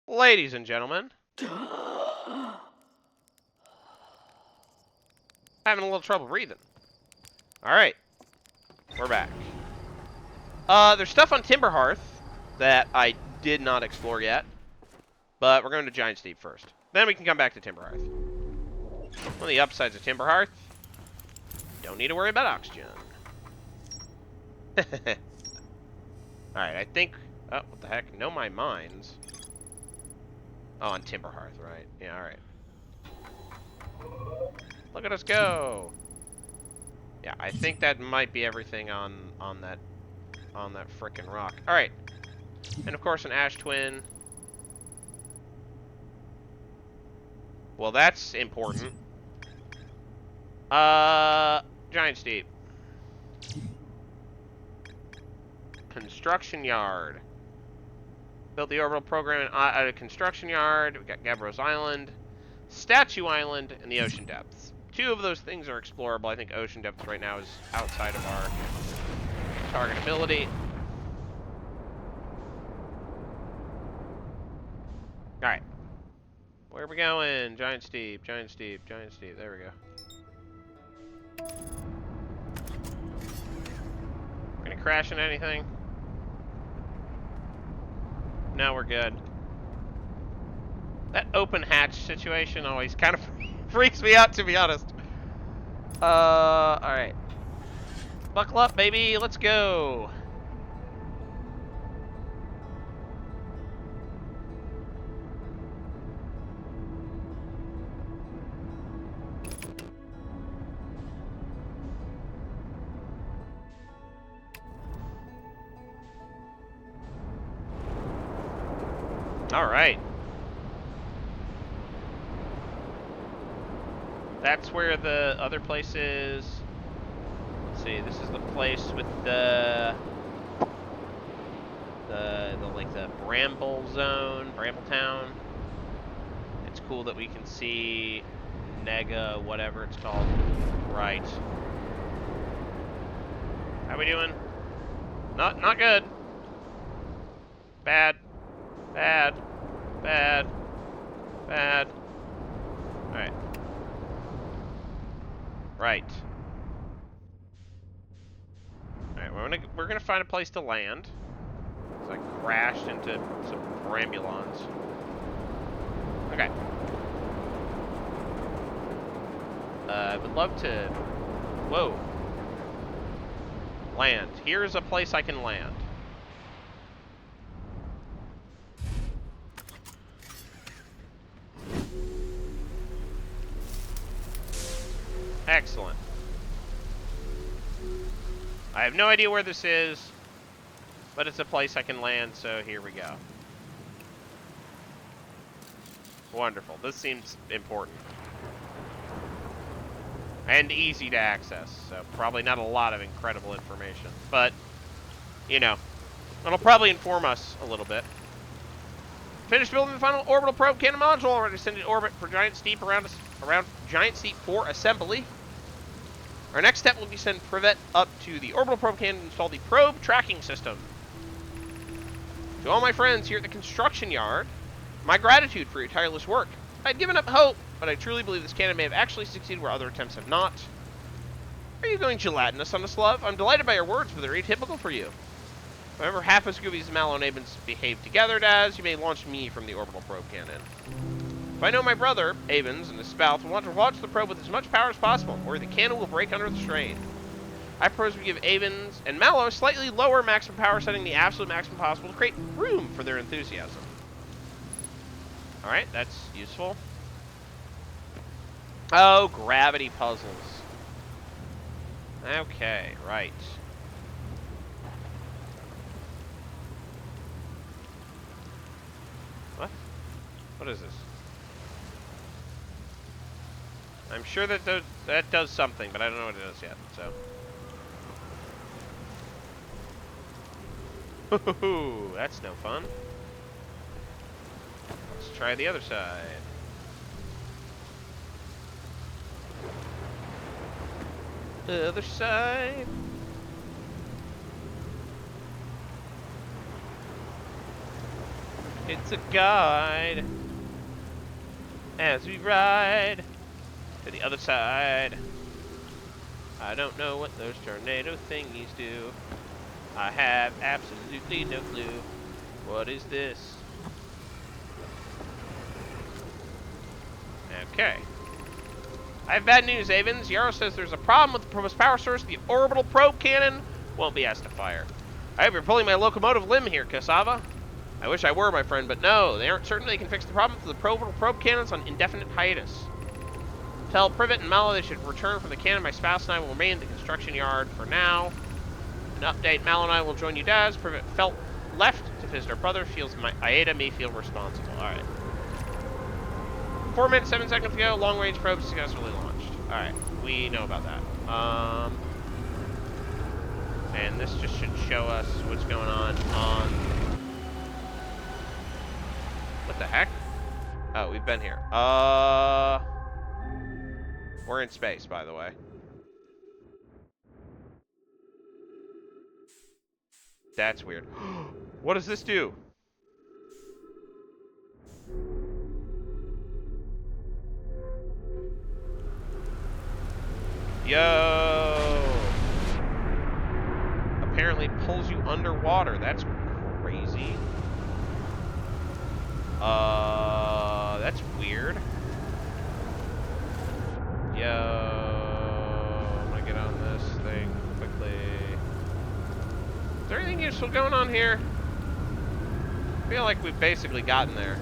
Ladies and gentlemen, having a little trouble breathing. Alright, we're back. There's stuff on Timberhearth that I did not explore yet, but we're going to Giant Steep first. Then we can come back to Timberhearth. One of the upsides of Timberhearth, don't need to worry about oxygen. Alright, I think... Oh, what the heck? Know my mines. Oh, on Timberhearth, right. Yeah, alright. Look at us go! Yeah, I think that might be everything on that frickin' rock. Alright. And of course an Ash Twin. Well, that's important. Giant Steep. Construction Yard. Built the orbital program at a construction yard. We got Gabros Island, Statue Island, and the ocean depths. Two of those things are explorable. I think ocean depths right now is outside of our targetability. Alright. Where are we going? Giant Steep, Giant Steep, Giant Steep. There we go. Gonna crash into anything? No, we're good. That open hatch situation always kind of freaks me out, to be honest. Alright. Buckle up, baby. Let's go. Alright. That's where the other place is. Let's see, this is the place with the like the Bramble Zone, Brambletown. It's cool that we can see Nega, whatever it's called. Right. How we doing? Not good. Bad. Bad. Bad. Bad. Alright. Right. Alright, we're gonna find a place to land. So I crashed into some Brambulons. Okay. I would love to... Whoa. Land. Here's a place I can land. Excellent. I have no idea where this is, but it's a place I can land, so here we go. Wonderful. This seems important. And easy to access, so probably not a lot of incredible information. But, you know, it'll probably inform us a little bit. Finished building the final orbital probe cannon module. Already sent it to orbit for Giant Steep around Giant Steep 4 assembly. Our next step will be send Privet up to the orbital probe cannon and install the probe tracking system. To all my friends here at the construction yard, my gratitude for your tireless work. I'd given up hope, but I truly believe this cannon may have actually succeeded where other attempts have not. Are you going gelatinous on this, love? I'm delighted by your words, but they're atypical for you. However, half as Scooby's and Mallow and Avens behave together, Daz, you may launch me from the orbital probe cannon. If I know my brother, Avens, and his spouse will want to launch the probe with as much power as possible, or the cannon will break under the strain. I propose we give Avens and Mallow a slightly lower maximum power setting, the absolute maximum possible, to create room for their enthusiasm. Alright, that's useful. Oh, gravity puzzles. Okay, right. What? What is this? I'm sure that that does something, but I don't know what it does yet, so. Hoo-hoo-hoo, that's no fun. Let's try the other side. Other side. It's a guide as we ride to the other side. I don't know what those tornado thingies do. I have absolutely no clue. What is this? Okay. I have bad news, Avens. Yarrow says there's a problem with the proposed power source. The orbital probe cannon won't be asked to fire. I hope you're pulling my locomotive limb here, Cassava. I wish I were, my friend, but no. They aren't certain they can fix the problem for the orbital probe cannons on indefinite hiatus. Tell Privet and Mallow they should return from the cannon. My spouse and I will remain in the construction yard for now. An update, Mallow and I will join you, Daz. Privet felt left to visit her brother. Feels Aida may feel responsible. All right. 4 minutes, 7 seconds ago, long-range probe successfully launched. Alright, we know about that. And this just should show us what's going on. What the heck? Oh, we've been here. We're in space, by the way. That's weird. What does this do? Yo! Apparently pulls you underwater. That's crazy. That's weird. Yo, I'm gonna get on this thing quickly. Is there anything useful going on here? I feel like we've basically gotten there.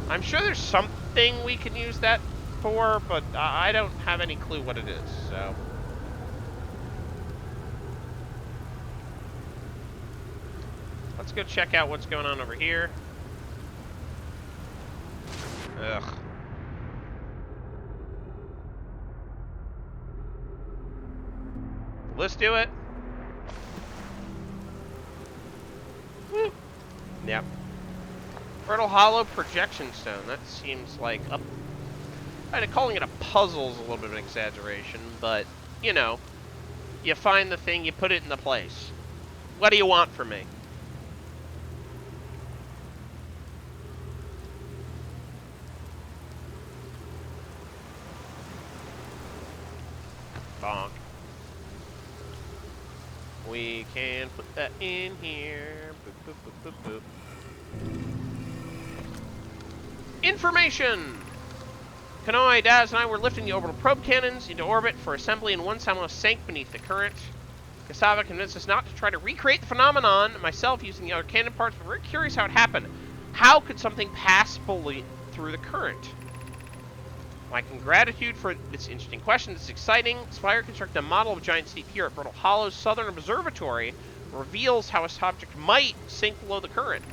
I'm sure there's something we can use that for, but I don't have any clue what it is, so. Let's go check out what's going on over here. Ugh. Let's do it. Woo. Yep. Brittle Hollow Projection Stone. That seems like a... Kind of calling it a puzzle is a little bit of an exaggeration, but, you know, you find the thing, you put it in the place. What do you want from me? Bonk. We can put that in here. Boop, boop, boop, boop, boop. Information! Kanoi, Daz, and I were lifting the orbital probe cannons into orbit for assembly, and one somehow sank beneath the current. Cassava convinced us not to try to recreate the phenomenon myself using the other cannon parts, but we're curious how it happened. How could something pass fully through the current? My gratitude for this interesting question. This is exciting. Spire constructed a model of a giant steep here at Brittle Hollow's Southern Observatory reveals how a object might sink below the current.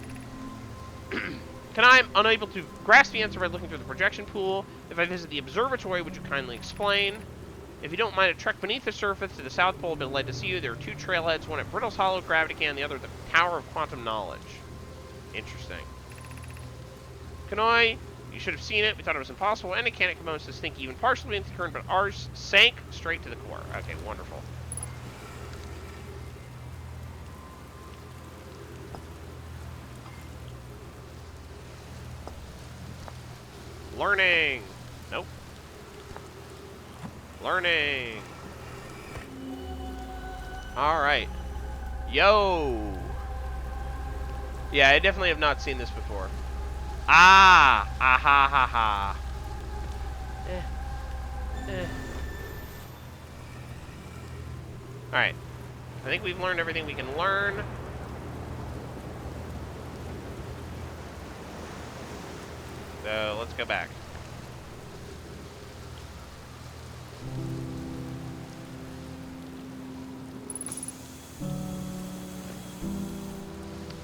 I'm unable to grasp the answer by looking through the projection pool. If I visit the observatory, would you kindly explain? If you don't mind, a trek beneath the surface to the South Pole have been led to see you. There are two trailheads, one at Brittle's Hollow Gravity Can, the other at the Tower of Quantum Knowledge. Interesting. Kanoi, you should have seen it. We thought it was impossible. Any cannon components to sink even partially beneath the current, but ours sank straight to the core. Okay, wonderful. Learning. Nope. Learning. Alright. Yo. Yeah, I definitely have not seen this before. Ah! Ah ha ha ha. Alright. I think we've learned everything we can learn. So, let's go back.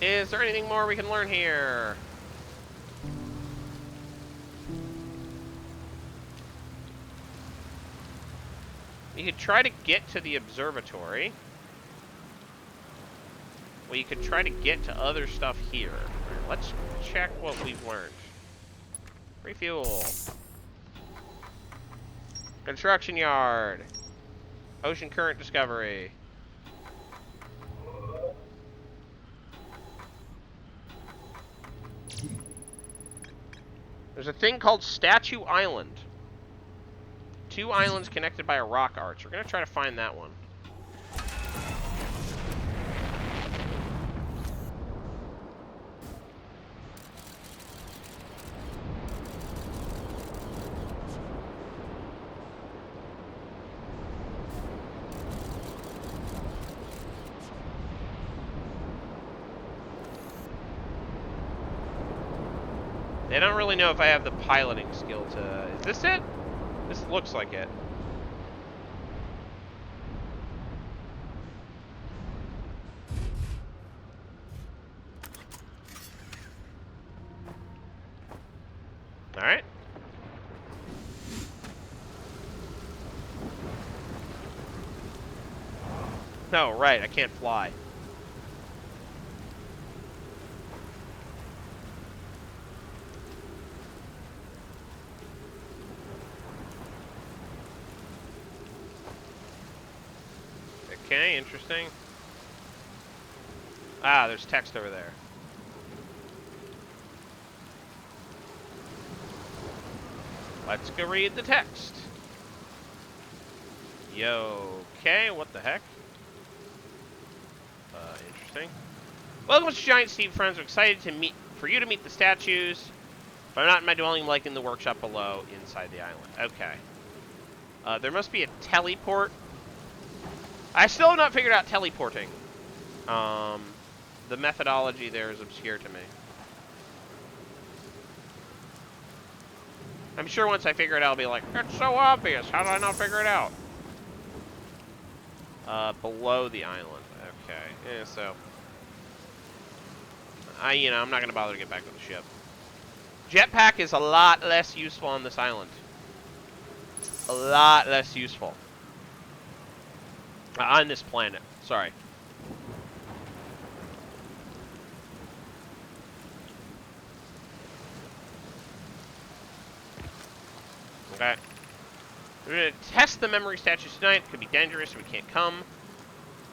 Is there anything more we can learn here? You could try to get to the observatory. Well, you could try to get to other stuff here. Right, let's check what we've learned. Refuel. Construction yard. Ocean current discovery. There's a thing called Statue Island. 2 islands connected by a rock arch. We're going to try to find that one. I don't really know if I have the piloting skill to... Is this it? This looks like it. Alright. No, right, I can't fly. Okay, interesting. Ah, there's text over there. Let's go read the text. Yo, okay, what the heck? Interesting. Welcome to Giant Steve friends. We're excited for you to meet the statues, but I'm not in my dwelling like in the workshop below inside the island. Okay. There must be a teleport. I still have not figured out teleporting. The methodology there is obscure to me. I'm sure once I figure it out, I'll be like, it's so obvious. How did I not figure it out? Below the island. Okay. Yeah, so. I'm not going to bother to get back to the ship. Jetpack is a lot less useful on this island. A lot less useful. On this planet. Sorry. Okay. We're going to test the memory statues tonight. It could be dangerous if we can't come.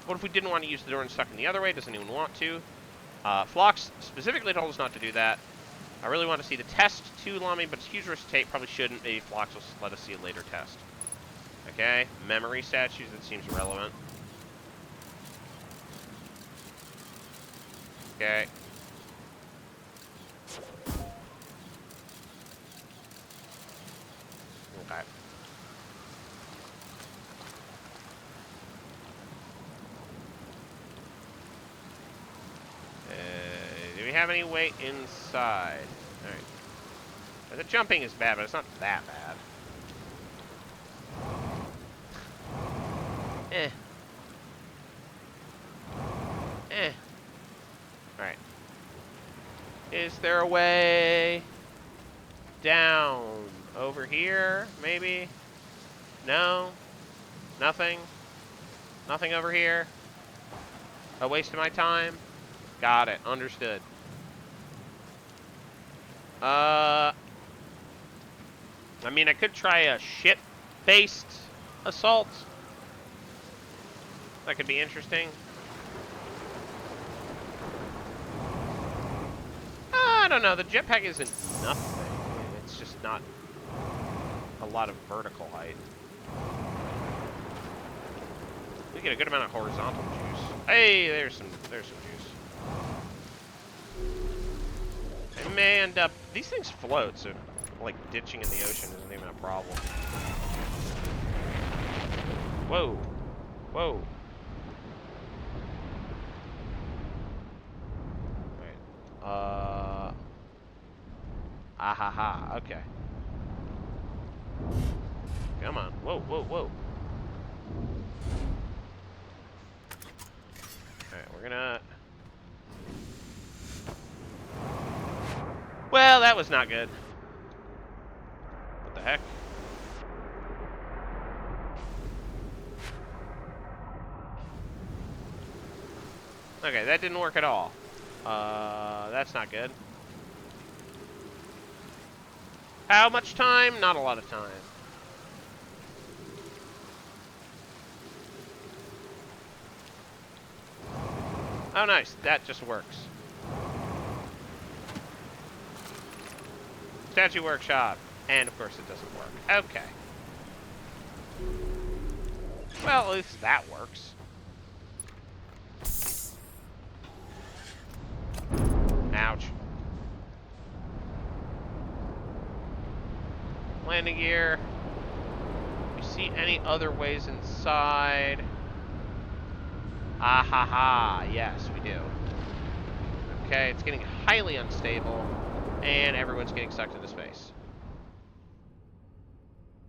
What if we didn't want to use the door and stuck in the other way? Does anyone want to? Phlox specifically told us not to do that. I really want to see the test too, Lamy, but it's a huge risk to take. Probably shouldn't. Maybe Phlox will let us see a later test. Okay. Memory statues. That seems relevant. Okay. Okay. Do we have any way inside? Alright. The jumping is bad, but it's not that bad. Alright. Is there a way down over here, maybe? No? Nothing? Nothing over here? A waste of my time? Got it. Understood. I mean, I could try a ship-based assault. That could be interesting. I don't know. The jetpack isn't nothing. It's just not a lot of vertical height. We get a good amount of horizontal juice. Hey, there's some juice. I may end up. These things float, so like ditching in the ocean isn't even a problem. Whoa, whoa. Right. Ahaha. Okay. Come on. Whoa, whoa, whoa. Alright, we're gonna... Well, that was not good. What the heck? Okay, that didn't work at all. That's not good. How much time? Not a lot of time. Oh, nice. That just works. Statue Workshop. And, of course, it doesn't work. Okay. Well, at least that works. Ouch. Landing gear. You see any other ways inside? Ah ha ha. Yes, we do. Okay, it's getting highly unstable, and everyone's getting sucked into space.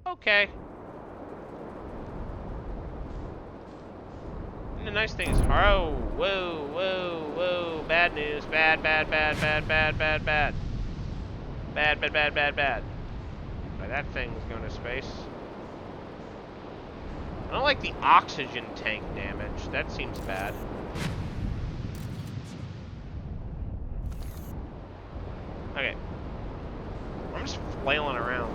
Okay. And the nice thing is, oh, whoa, whoa, whoa, bad news, bad, bad, bad, bad, bad, bad, bad. Bad, bad, bad, bad, bad. Right, that thing's going to space. I don't like the oxygen tank damage. That seems bad. Okay. I'm just flailing around.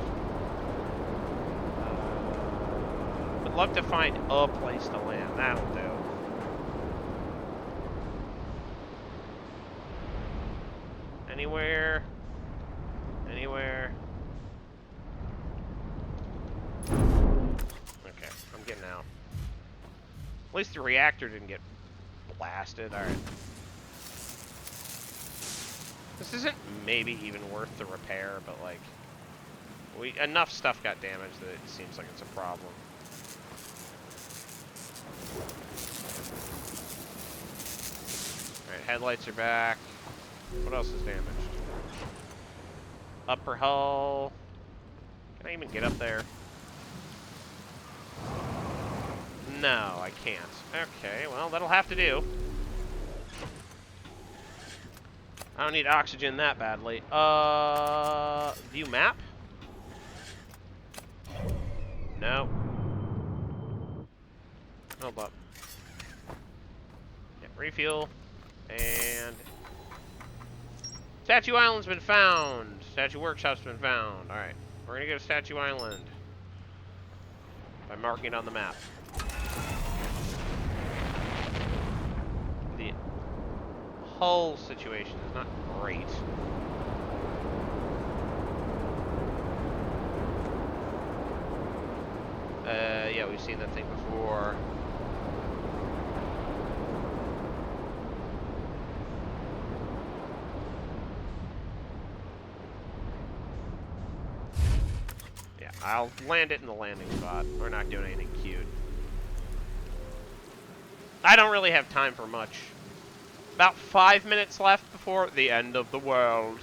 Would love to find a place to land. That'll do. Anywhere. Anywhere. Okay, I'm getting out. At least the reactor didn't get blasted. Alright. This isn't maybe even worth the repair, but like, enough stuff got damaged that it seems like it's a problem. Alright, headlights are back. What else is damaged? Upper hull. Can I even get up there? No, I can't. Okay, well, that'll have to do. I don't need oxygen that badly. View map? No. Hold up. Yeah, refuel. And... Statue Island's been found. Statue Workshop's been found. Alright, we're gonna go to Statue Island. By marking it on the map. The hull situation is not great. Yeah, we've seen that thing before. Yeah, I'll land it in the landing spot. We're not doing anything cute. I don't really have time for much. About 5 minutes left before the end of the world.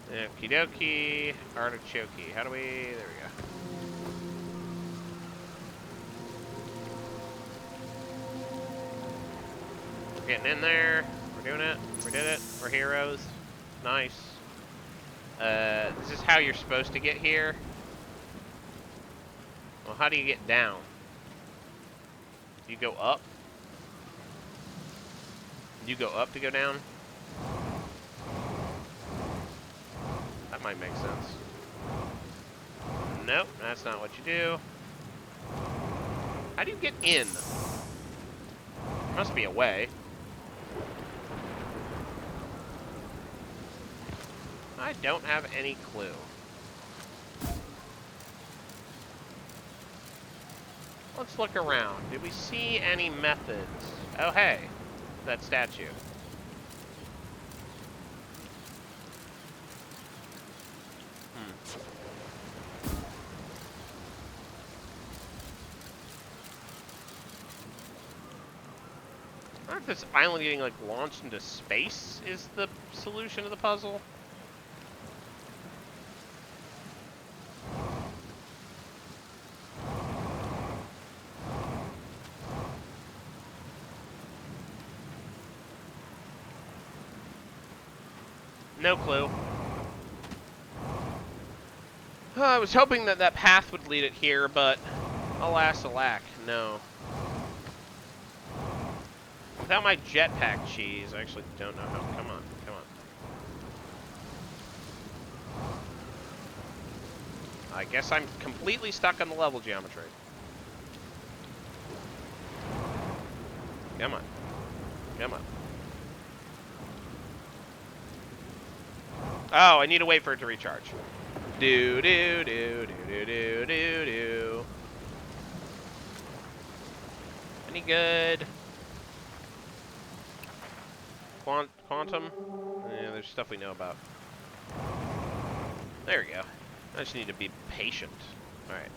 Okie dokie, artichoke. How do we... There we go. We're getting in there. We're doing it. We did it. We're heroes. Nice. This is how you're supposed to get here. Well, how do you get down? Do you go up? Do you go up to go down? That might make sense. Nope, that's not what you do. How do you get in? There must be a way. I don't have any clue. Let's look around. Did we see any methods? Oh, hey, that statue. I wonder if this island getting like launched into space is the solution to the puzzle. No clue. I was hoping that that path would lead it here, but alas, alack, no. Without my jetpack cheese, I actually don't know how. Come on, come on. I guess I'm completely stuck on the level geometry. Come on. Come on. Oh, I need to wait for it to recharge. Do do do do do do do do. Any good? Quantum? Yeah, there's stuff we know about. There we go. I just need to be patient. Alright.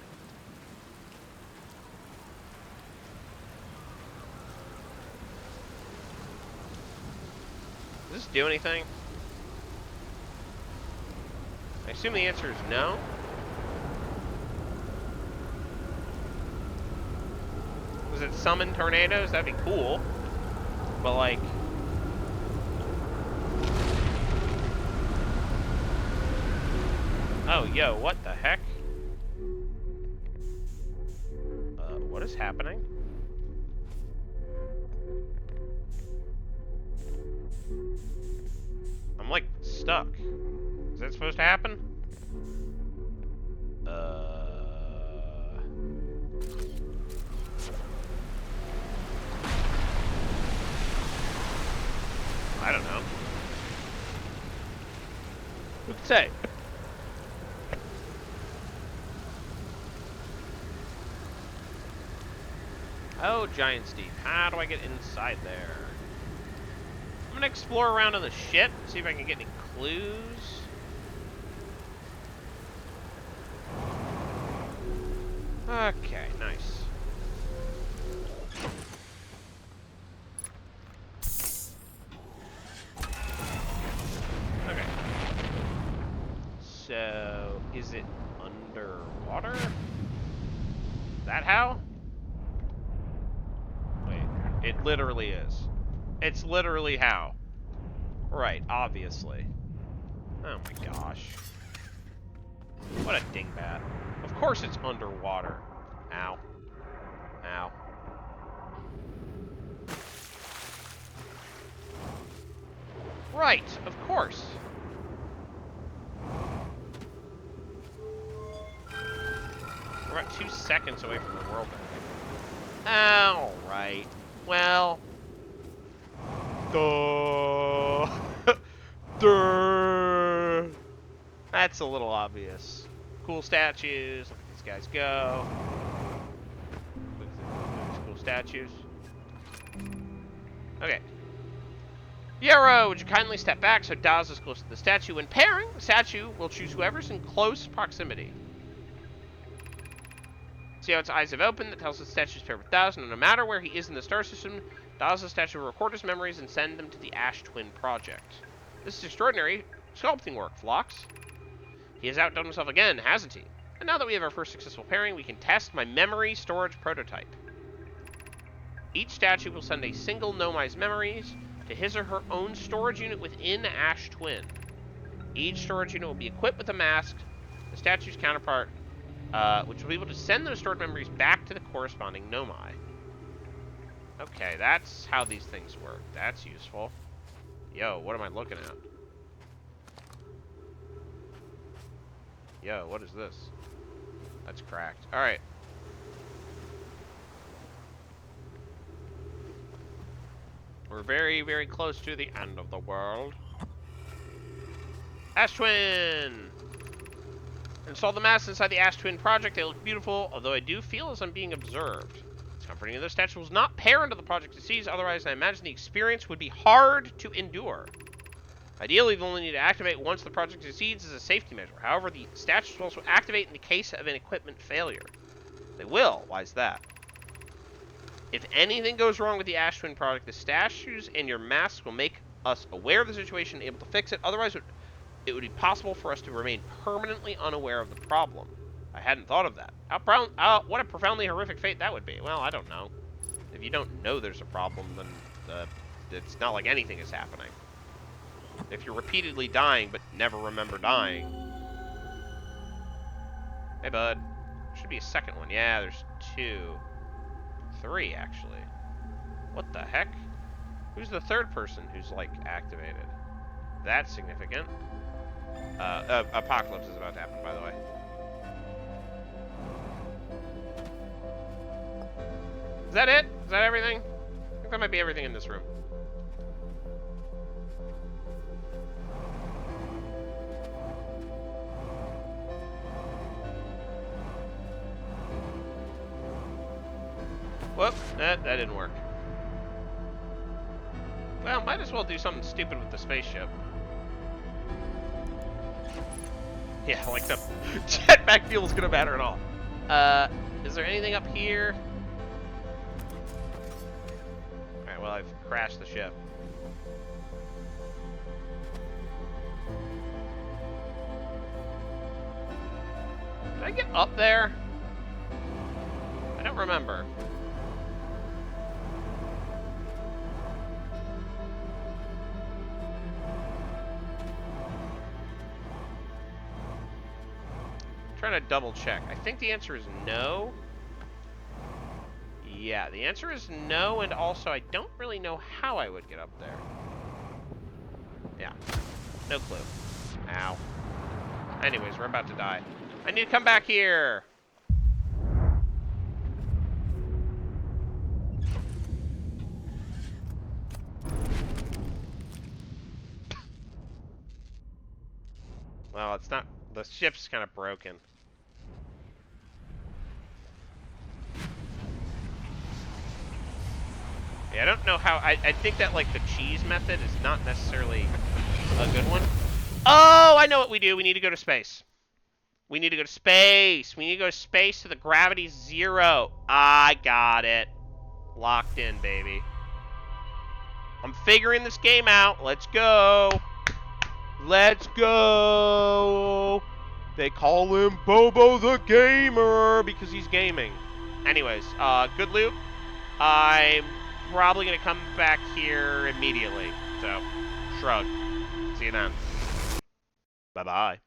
Does this do anything? I assume the answer is no. Does it summon tornadoes? That'd be cool. But like... Oh, yo, what the heck? What is happening? I'm like stuck. Is that supposed to happen? I don't know. Who could say? Oh, Giant Steve. How do I get inside there? I'm gonna explore around on the ship, see if I can get any clues. Okay, nice. Okay. So, is it underwater? Is that how? Wait, it literally is. It's literally how. Right, obviously. Oh my gosh. What a dingbat. Of course it's underwater. Ow. Ow. Right, of course. We're about 2 seconds away from the world end. Alright. Well. Duh. Duh. That's a little obvious. Cool statues. Look at these guys go. Look at these cool statues. Okay. Yarrow, would you kindly step back so Daz is close to the statue? When pairing, the statue will choose whoever's in close proximity. See how its eyes have opened? That tells the statue's paired with Daz, and no matter where he is in the star system, Daz's statue will record his memories and send them to the Ash Twin Project. This is extraordinary sculpting work, Phlox. He has outdone himself again, hasn't he? And now that we have our first successful pairing, we can test my memory storage prototype. Each statue will send a single Nomai's memories to his or her own storage unit within Ash Twin. Each storage unit will be equipped with a mask, the statue's counterpart, which will be able to send those stored memories back to the corresponding Nomai. Okay, that's how these things work. That's useful. Yo, what am I looking at? Yo, what is this? That's cracked. Alright. We're very, very close to the end of the world. Ash Twin! Install the masks inside the Ash Twin project. They look beautiful, although I do feel as I'm being observed. It's comforting that the statue was not pair into the project to seize, otherwise I imagine the experience would be hard to endure. Ideally, they'll only need to activate once the project succeeds as a safety measure. However, the statues will also activate in the case of an equipment failure. They will. Why is that? If anything goes wrong with the Ash Twin project, the statues and your masks will make us aware of the situation and able to fix it. Otherwise, it would be possible for us to remain permanently unaware of the problem. I hadn't thought of that. What a profoundly horrific fate that would be. Well, I don't know. If you don't know there's a problem, then it's not like anything is happening. If you're repeatedly dying but never remember dying. Hey, bud. Should be a second one. Yeah, there's 2. 3, actually. What the heck? Who's the third person who's, like, activated? That's significant. Apocalypse is about to happen, by the way. Is that it? Is that everything? I think that might be everything in this room. Whoop, that didn't work. Well, might as well do something stupid with the spaceship. Yeah, like the jetpack fuel's gonna matter at all. Is there anything up here? Alright, well, I've crashed the ship. Did I get up there? I don't remember. Trying to double check. I think the answer is no. Yeah, the answer is no, and also I don't really know how I would get up there. Yeah, no clue. Ow. Anyways, we're about to die. I need to come back here. Well, it's not, the ship's kind of broken. Yeah, I don't know how, I think that, like, the cheese method is not necessarily a good one. Oh, I know what we do. We need to go to space. We need to go to space. We need to go to space to the gravity's 0. I got it. Locked in, baby. I'm figuring this game out. Let's go. Let's go. They call him Bobo the Gamer because he's gaming. Anyways, good loot. I'm probably going to come back here immediately. So, shrug. See you then. Bye-bye.